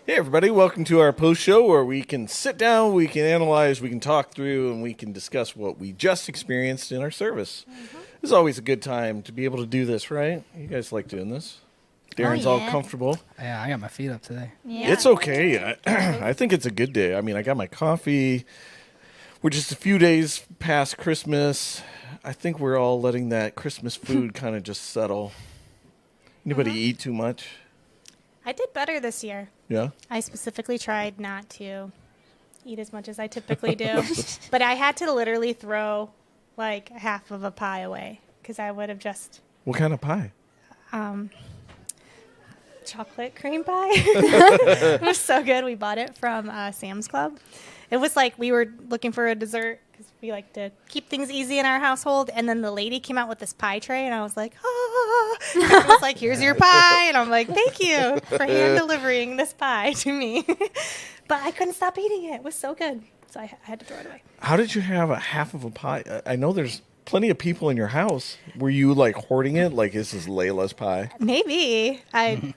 Hey everybody, welcome to our post show where we can sit down, we can analyze, we can talk through, and we can discuss what we just experienced in our service. This is always a good time to be able to do this, right? You guys like doing this? Darren's all comfortable. Yeah, I got my feet up today. Yeah. It's okay. I think it's a good day. I mean, I got my coffee. We're just a few days past Christmas. I think we're all letting that Christmas food kind of just settle. Anybody eat too much? I did better this year. Yeah? I specifically tried not to eat as much as I typically do. But I had to literally throw like half of a pie away because I would have just What kind of pie? chocolate cream pie. It was so good. We bought it from Sam's Club. It was like we were looking for a dessert because we like to keep things easy in our household. And then the lady came out with this pie tray, and I was like, ah. And it was like, here's your pie. And I'm like, thank you for hand delivering this pie to me. But I couldn't stop eating it. It was so good. So I had to throw it away. How did you have a half of a pie? I know there's plenty of people in your house. Were you like hoarding it? Like this is Layla's pie? Maybe I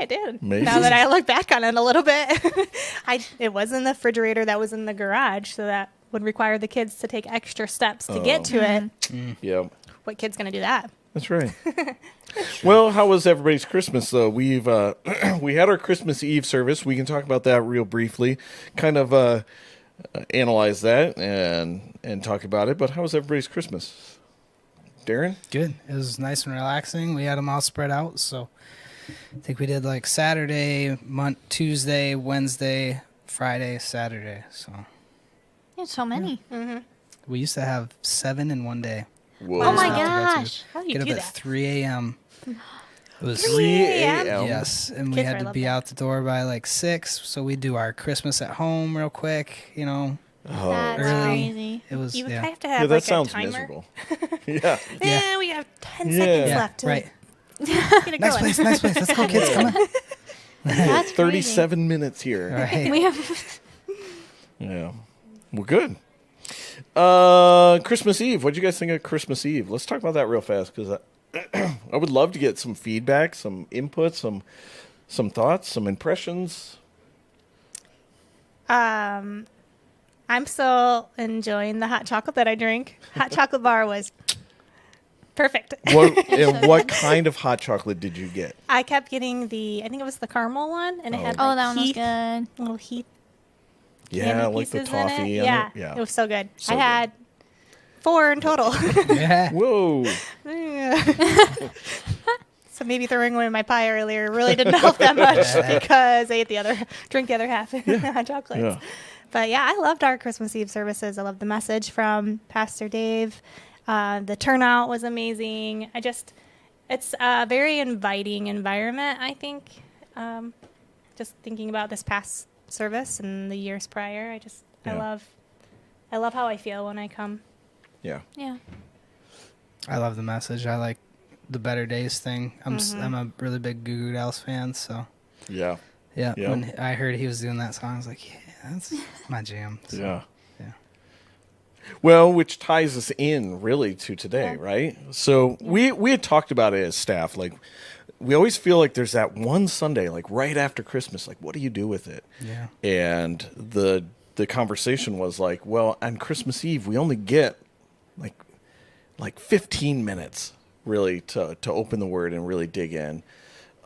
did. Maybe. Now that I look back on it a little bit. It was in the refrigerator that was in the garage, so that would require the kids to take extra steps to get to it. Yeah. What kid's going to do that? That's right. Well, how was everybody's Christmas though? We've we had our Christmas Eve service. We can talk about that real briefly. Kind of analyze that and talk about it. But how was everybody's Christmas? Darren? Good. It was nice and relaxing. We had them all spread out, so I think we did like Saturday, Tuesday, Wednesday, Friday, Saturday. So There's so many. we used to have 7 in one day. Whoa. Oh my Stuff to go to. gosh. How do you Get up do at that? 3 a.m. It was 3 a.m. Yes, and we Kids had are to love be that. out the door by like 6. So we do our Christmas at home real quick. You know, That's early. crazy. It was You would yeah, have to Yeah, have that like sounds a timer. miserable. Yeah. Yeah, we have 10 Yeah. seconds yeah, left to right. get it Nice going. place, nice place. Let's go, kids. Come on. That's crazy. 37 minutes here. All right. We have Yeah. Well, good. Christmas Eve. What'd you guys think of Christmas Eve? Let's talk about that real fast because I would love to get some feedback, some input, some thoughts, some impressions. I'm still enjoying the hot chocolate that I drink. Hot chocolate bar was perfect. What kind of hot chocolate did you get? I kept getting I think it was the caramel one, and it had Oh, like that one was Heath, good. little Heath Yeah, candy like the pieces in toffee. it. on Yeah, it. Yeah. it was so good. So I had 4 in total. Yeah. Whoa. So maybe throwing away my pie earlier really didn't help that much because I drank the other half in hot chocolates. Yeah. But yeah, I loved our Christmas Eve services. I loved the message from Pastor Dave. The turnout was amazing. It's a very inviting environment, I think. Just thinking about this past service and the years prior, Yeah. I love how I feel when I come. Yeah. Yeah. I love the message. I like the Better Days thing. I'm a really big Goo Goo Dolls fan, so Yeah. yeah. Yeah. When I heard he was doing that song, I was like, yeah, that's my jam. So, Yeah. yeah. Well, which ties us in really to today, right? So we had talked about it as staff. Like we always feel like there's that one Sunday, like right after Christmas. Like, what do you do with it? Yeah. And the conversation was like, well, on Christmas Eve we only get like 15 minutes really to open the Word and really dig in.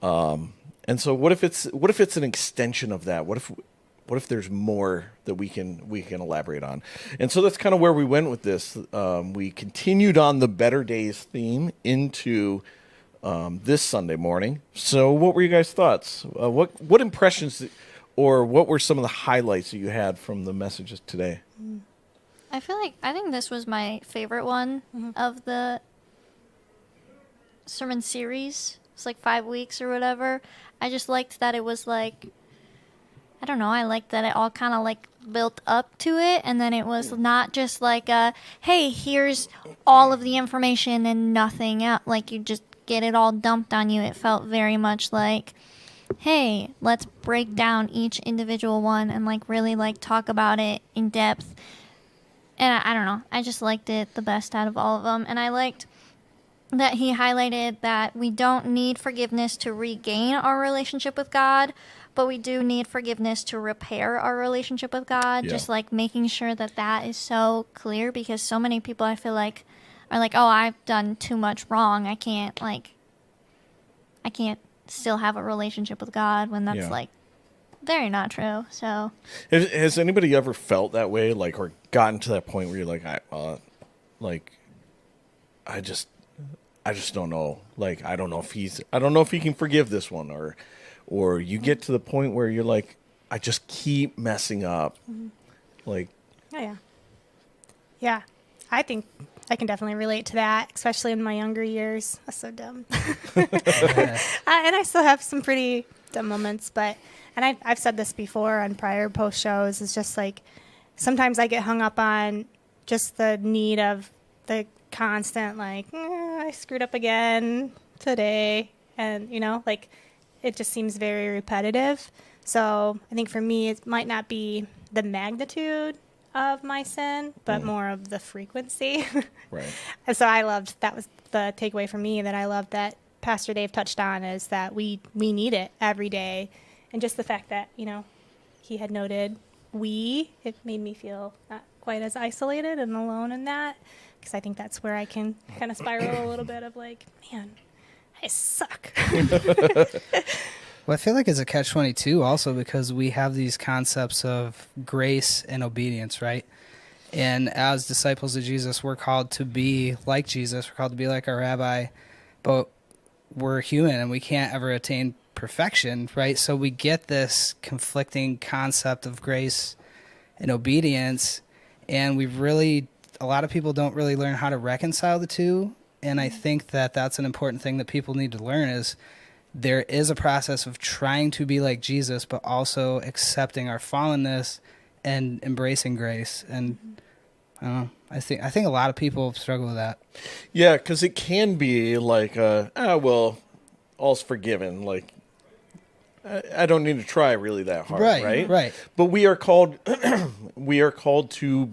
And so what if it's an extension of that? What if there's more that we can elaborate on? And so that's kind of where we went with this. We continued on the Better Days theme into this Sunday morning. So what were you guys' thoughts? What impressions or what were some of the highlights that you had from the messages today? I think this was my favorite one of the sermon series. It's like 5 weeks or whatever. I just liked that it was like, I don't know, I liked that it all kind of like built up to it, and then it was not just like hey, here's all of the information and nothing else, like you just get it all dumped on you. It felt very much like, hey, let's break down each individual one and like really like talk about it in depth. And I don't know, I just liked it the best out of all of them. And I liked that he highlighted that we don't need forgiveness to regain our relationship with God, but we do need forgiveness to repair our relationship with God. Yeah. Just like making sure that that is so clear, because so many people I feel like are like, oh, I've done too much wrong. I can't still have a relationship with God, when that's Yeah. like very not true. So Has anybody ever felt that way, like, or gotten to that point where you're like, I just don't know. Like, I don't know if he can forgive this one, or you get to the point where you're like, I just keep messing up. Like, Oh, yeah. Yeah. I think I can definitely relate to that, especially in my younger years. That's so dumb. And I still have some pretty dumb moments, and I've said this before on prior post shows, it's just like, sometimes I get hung up on just the need of the constant, like, I screwed up again today. And, like, it just seems very repetitive. So I think for me, it might not be the magnitude of my sin, but more of the frequency. right. And so that was the takeaway for me, that I loved that Pastor Dave touched on, is that we need it every day. And just the fact that, he had noted it made me feel not quite as isolated and alone in that, because I think that's where I can kind of spiral a little bit of like, man, I suck. Well, I feel like it's a catch-22 also, because we have these concepts of grace and obedience, right? And as disciples of Jesus, we're called to be like Jesus. We're called to be like our rabbi, but we're human and we can't ever attain perfection, right? So we get this conflicting concept of grace and obedience, and a lot of people don't really learn how to reconcile the two. And I think that that's an important thing that people need to learn, is there is a process of trying to be like Jesus, but also accepting our fallenness and embracing grace. And I don't know, I think a lot of people struggle with that. Yeah, because it can be like, well, all's forgiven. Like, I don't need to try really that hard, right? Right. But we are called to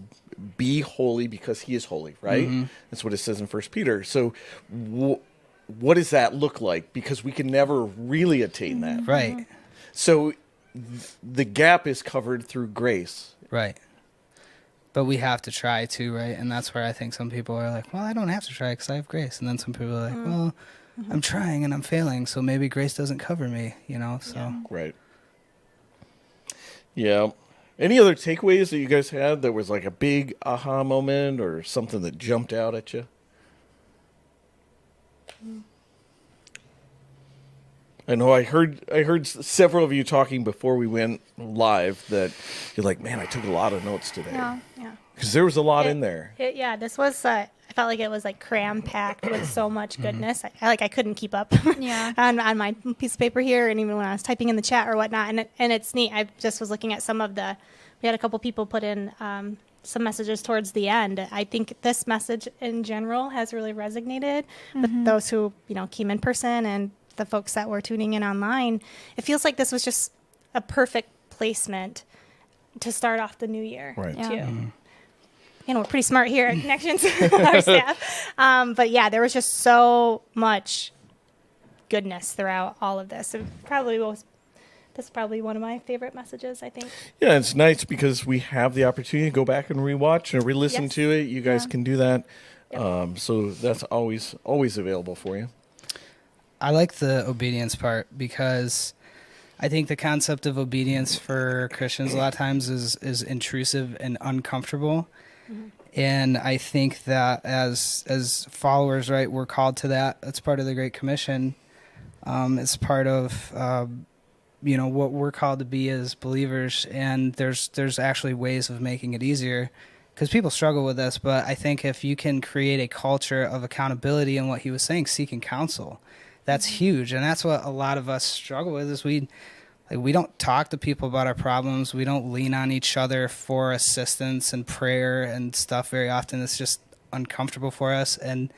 be holy because He is holy, right? Mm-hmm. That's what it says in 1 Peter. So, what does that look like? Because we can never really attain that, Right. So the gap is covered through grace. Right. But we have to try too, right? And that's where I think some people are like, well, I don't have to try because I have grace. And then some people are like, well, I'm trying and I'm failing, so maybe grace doesn't cover me, so. Right. Yeah. Any other takeaways that you guys had that was like a big aha moment or something that jumped out at you? I know I heard several of you talking before we went live that you're like, man, I took a lot of notes today. Yeah. Because there was a lot in there. This was, I felt like it was like cram-packed with so much goodness. I couldn't keep up Yeah. on my piece of paper here, and even when I was typing in the chat or whatnot. And it's neat. I just was looking at we had a couple people put in some messages towards the end. I think this message in general has really resonated with those who, came in person and the folks that were tuning in online. It feels like this was just a perfect placement to start off the new year, Right. too. Yeah. We're pretty smart here at Connections, our staff. But yeah, there was just so much goodness throughout all of this. This is probably one of my favorite messages, I think. Yeah, it's nice because we have the opportunity to go back and rewatch and re-listen Yes. to it. You guys Yeah. can do that. Yep. So that's always available for you. I like the obedience part, because I think the concept of obedience for Christians a lot of times is intrusive and uncomfortable. And I think that as followers, right, we're called to that. That's part of the Great Commission. It's part of what we're called to be as believers. And there's actually ways of making it easier, because people struggle with this. But I think if you can create a culture of accountability, and what he was saying, seeking counsel, that's huge. And that's what a lot of us struggle with, is we don't talk to people about our problems. We don't lean on each other for assistance and prayer and stuff very often. It's just uncomfortable for us. And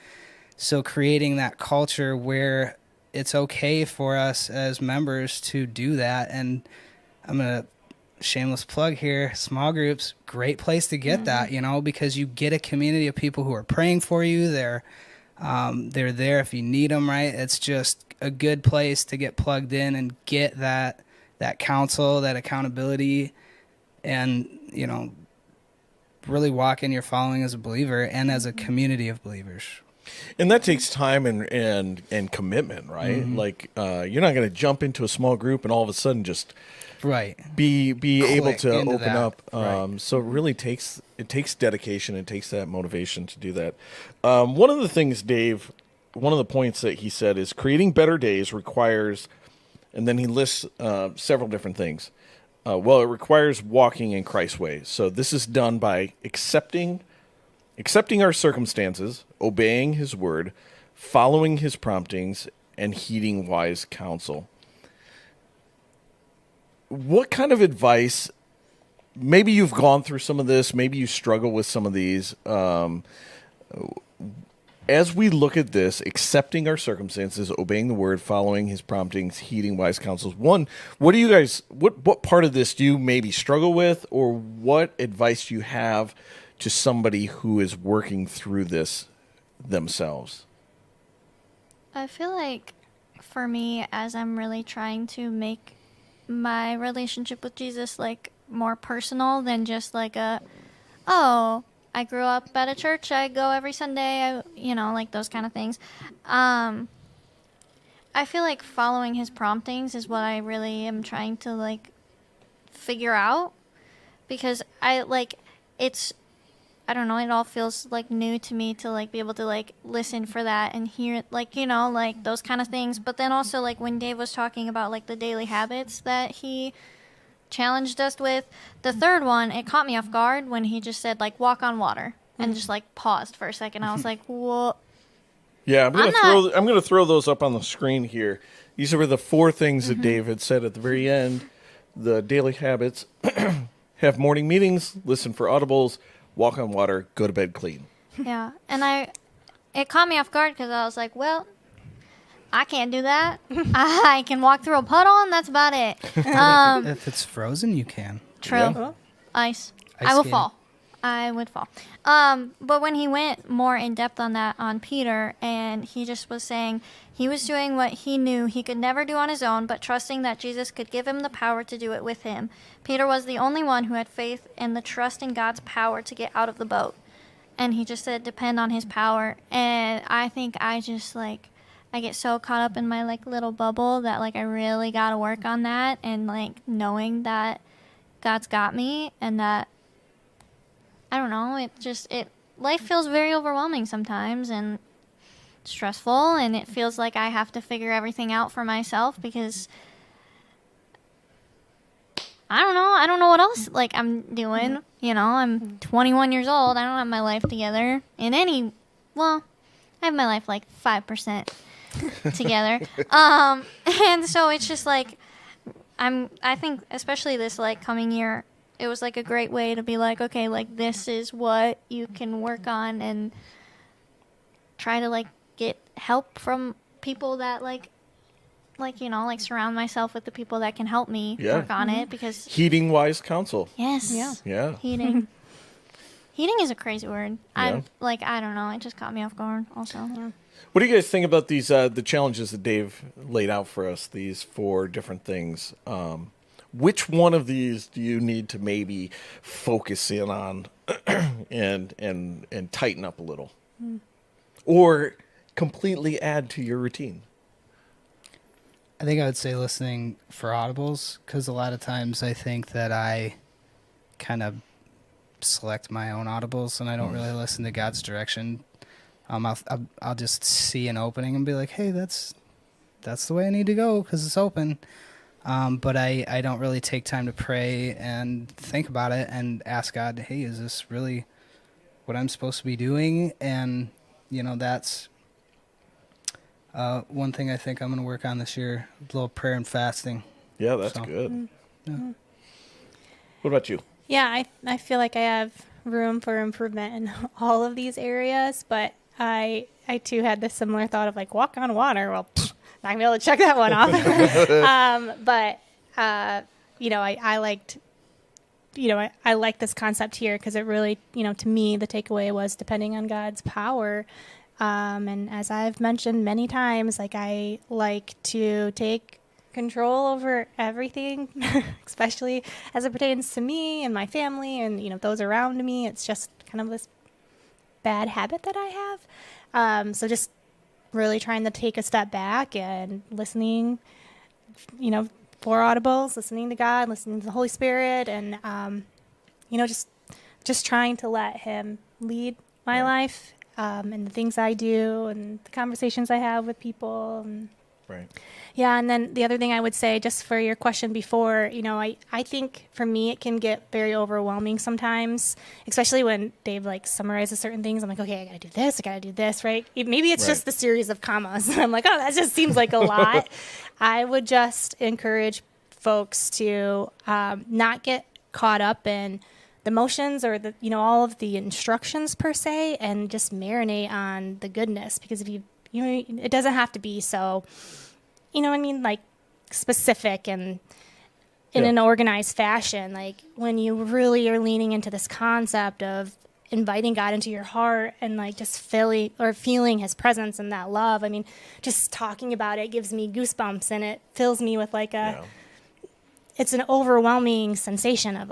so creating that culture where it's okay for us as members to do that. And I'm going to shameless plug here, small groups, great place to get that, because you get a community of people who are praying for you. They're there if you need them, right? It's just a good place to get plugged in and get that that counsel, that accountability, and, really walk in your following as a believer and as a community of believers. And that takes time and commitment, right? Mm-hmm. Like you're not going to jump into a small group and all of a sudden just Right. be able Click to into open that. up. Right. So it really takes dedication. It takes that motivation to do that. One of the things, Dave, one of the points that he said is creating better days requires, and then he lists several different things. It requires walking in Christ's ways. So this is done by accepting our circumstances, obeying his word, following his promptings, and heeding wise counsel. What kind of advice, maybe you've gone through some of this, maybe you struggle with some of these, as we look at this, accepting our circumstances, obeying the word, following his promptings, heeding wise counsels. One, what do you guys, what part of this do you maybe struggle with, or what advice do you have to somebody who is working through this themselves? I feel like for me, as I'm really trying to make my relationship with Jesus like more personal than just like I grew up at a church, I go every Sunday, like those kind of things. I feel like following his promptings is what I really am trying to like figure out, because I don't know, it all feels like new to me to like be able to like listen for that and hear like, like those kind of things. But then also like when Dave was talking about like the daily habits that he challenged us with, the third one, it caught me off guard when he just said like walk on water and just like paused for a second. I was like, whoa. Yeah, I'm gonna throw those up on the screen here. These were the 4 things that Dave had said at the very end. The daily habits: have morning meetings, listen for audibles, walk on water, go to bed clean. Yeah, and it caught me off guard because I was like, well, I can't do that. I can walk through a puddle, and that's about it. If it's frozen, you can. True. Yeah. Ice. Ice I will skating. fall. I would fall. But when he went more in depth on that on Peter, and he just was saying he was doing what he knew he could never do on his own, but trusting that Jesus could give him the power to do it with him. Peter was the only one who had faith and the trust in God's power to get out of the boat. And he just said, depend on his power. And I think I just like, I get so caught up in my like little bubble that like I really got to work on that, and like knowing that God's got me, and that I don't know, life feels very overwhelming sometimes and stressful, and it feels like I have to figure everything out for myself because I don't know what else like I'm doing. I'm 21 years old. I don't have my life together I have my life like 5% together. And so it's just like I think especially this like coming year, it was like a great way to be like, okay, like this is what you can work on, and try to like get help from people that like surround myself with the people that can help me work on it, because Heeding wise counsel. yes, Yeah. heating is a crazy word. Yeah. I don't know, it just caught me off guard also. What do you guys think about these the challenges that Dave laid out for us? These 4 different things. Which one of these do you need to maybe focus in on and tighten up a little, or completely add to your routine? I think I would say listening for audibles, because a lot of times I think that I kind of select my own audibles and I don't really listen to God's direction. I'll just see an opening and be like, hey, that's the way I need to go because it's open. But I don't really take time to pray and think about it and ask God, hey, is this really what I'm supposed to be doing? And, that's one thing I think I'm going to work on this year, a little prayer and fasting. Yeah, that's good. Yeah. What about you? Yeah, I feel like I have room for improvement in all of these areas, but I too had this similar thought of like walk on water. Well, not gonna be able to check that one off. I liked, I like this concept here because it really, to me, the takeaway was depending on God's power. And as I've mentioned many times, like I like to take control over everything, especially as it pertains to me and my family and, those around me. It's just kind of this bad habit that I have. So just really trying to take a step back and listening, for audibles, listening to God, listening to the Holy Spirit, and, just trying to let him lead my life, and the things I do and the conversations I have with people. And Right. yeah, and then the other thing I would say, just for your question before, I think for me it can get very overwhelming sometimes, especially when Dave summarizes certain things. I'm like, okay, I gotta do this, right? Maybe it's just the series of commas. I'm like, oh, that just seems like a lot. I would just encourage folks to not get caught up in the motions or the all of the instructions per se, and just marinate on the goodness, because if it doesn't have to be so, specific and in an organized fashion. Like when you really are leaning into this concept of inviting God into your heart and just feeling his presence and that love. I mean, just talking about it gives me goosebumps, and it fills me with it's an overwhelming sensation of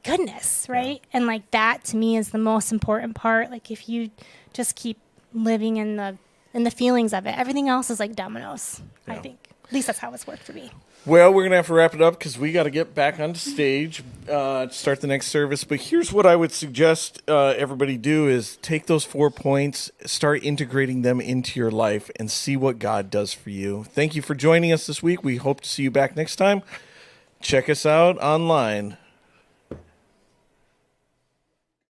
goodness, right? Yeah. And that to me is the most important part. If you just keep living in the feelings of it, everything else is like dominoes. I think at least that's how it's worked for me. Well, we're gonna have to wrap it up because we got to get back onto stage to start the next service. But here's what I would suggest everybody do: is take those 4 points, start integrating them into your life, and see what God does for you. Thank you for joining us this week. We hope to see you back next time. Check us out online.